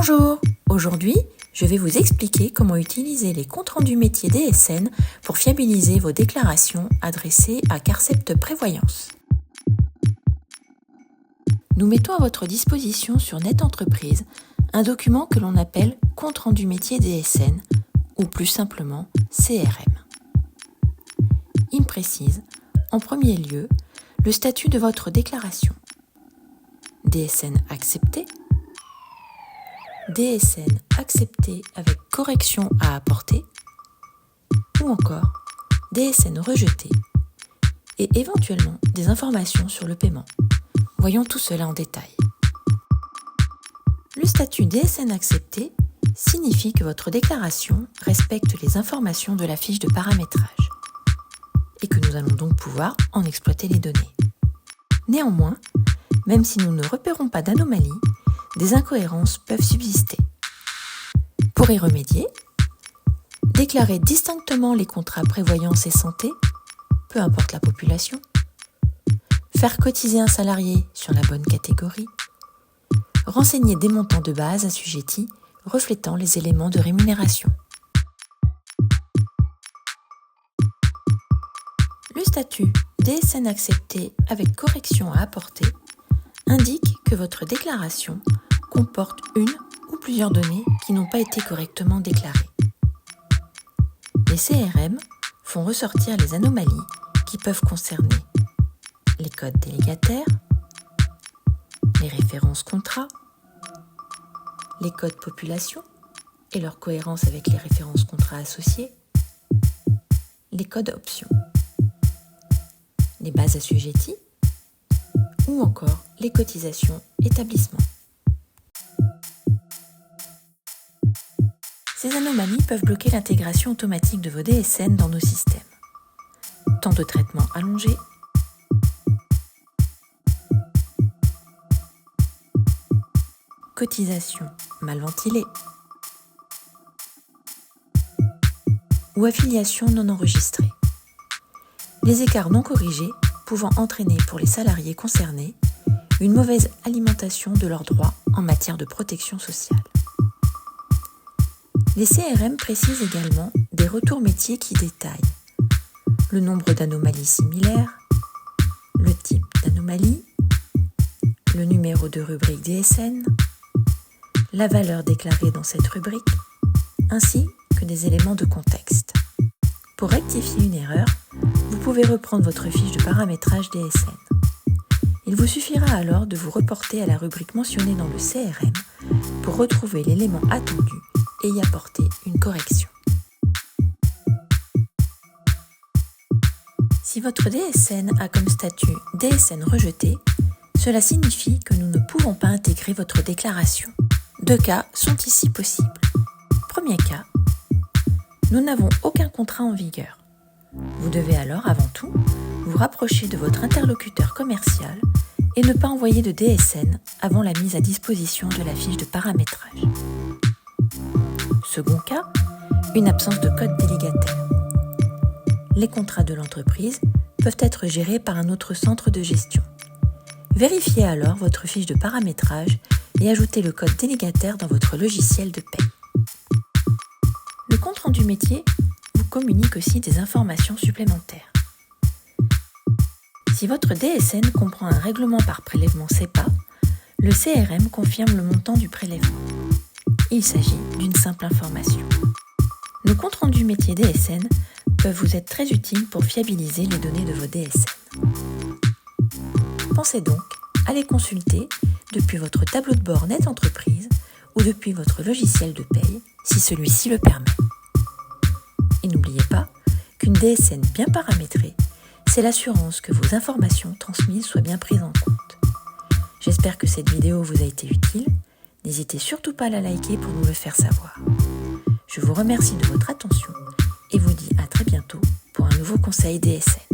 Bonjour, aujourd'hui je vais vous expliquer comment utiliser les comptes rendus métiers DSN pour fiabiliser vos déclarations adressées à Carcept Prévoyance. Nous mettons à votre disposition sur NetEntreprise un document que l'on appelle compte rendu métier DSN ou plus simplement CRM. Il précise en premier lieu le statut de votre déclaration. DSN accepté, DSN accepté avec correction à apporter, ou encore DSN rejeté, et éventuellement des informations sur le paiement. Voyons tout cela en détail. Le statut DSN accepté signifie que votre déclaration respecte les informations de la fiche de paramétrage et que nous allons donc pouvoir en exploiter les données. Néanmoins, même si nous ne repérons pas d'anomalie, des incohérences peuvent subsister. Pour y remédier, déclarer distinctement les contrats prévoyance et santé, peu importe la population, faire cotiser un salarié sur la bonne catégorie, renseigner des montants de base assujettis reflétant les éléments de rémunération. Le statut DSN accepté avec correction à apporter indique que votre déclaration comporte une ou plusieurs données qui n'ont pas été correctement déclarées. Les CRM font ressortir les anomalies qui peuvent concerner les codes délégataires, les références contrats, les codes population et leur cohérence avec les références contrats associées, les codes options, les bases assujetties ou encore les cotisations établissement. Ces anomalies peuvent bloquer l'intégration automatique de vos DSN dans nos systèmes. Temps de traitement allongé, cotisation mal ventilée ou affiliation non enregistrée. Les écarts non corrigés pouvant entraîner pour les salariés concernés une mauvaise alimentation de leurs droits en matière de protection sociale. Les CRM précisent également des retours métiers qui détaillent le nombre d'anomalies similaires, le type d'anomalie, le numéro de rubrique DSN, la valeur déclarée dans cette rubrique, ainsi que des éléments de contexte. Pour rectifier une erreur, vous pouvez reprendre votre fiche de paramétrage DSN. Il vous suffira alors de vous reporter à la rubrique mentionnée dans le CRM pour retrouver l'élément attendu et y apporter une correction. Si votre DSN a comme statut DSN rejeté, cela signifie que nous ne pouvons pas intégrer votre déclaration. Deux cas sont ici possibles. Premier cas, nous n'avons aucun contrat en vigueur. Vous devez alors avant tout vous rapprocher de votre interlocuteur commercial et ne pas envoyer de DSN avant la mise à disposition de la fiche de paramétrage. Second cas, une absence de code délégataire. Les contrats de l'entreprise peuvent être gérés par un autre centre de gestion. Vérifiez alors votre fiche de paramétrage et ajoutez le code délégataire dans votre logiciel de paie. Le compte rendu métier vous communique aussi des informations supplémentaires. Si votre DSN comprend un règlement par prélèvement CEPA, le CRM confirme le montant du prélèvement. Il s'agit d'une simple information. Nos comptes rendus métiers DSN peuvent vous être très utiles pour fiabiliser les données de vos DSN. Pensez donc à les consulter depuis votre tableau de bord NetEntreprise ou depuis votre logiciel de paye si celui-ci le permet. Et n'oubliez pas qu'une DSN bien paramétrée, c'est l'assurance que vos informations transmises soient bien prises en compte. J'espère que cette vidéo vous a été utile. N'hésitez surtout pas à la liker pour nous le faire savoir. Je vous remercie de votre attention et vous dis à très bientôt pour un nouveau conseil DSN.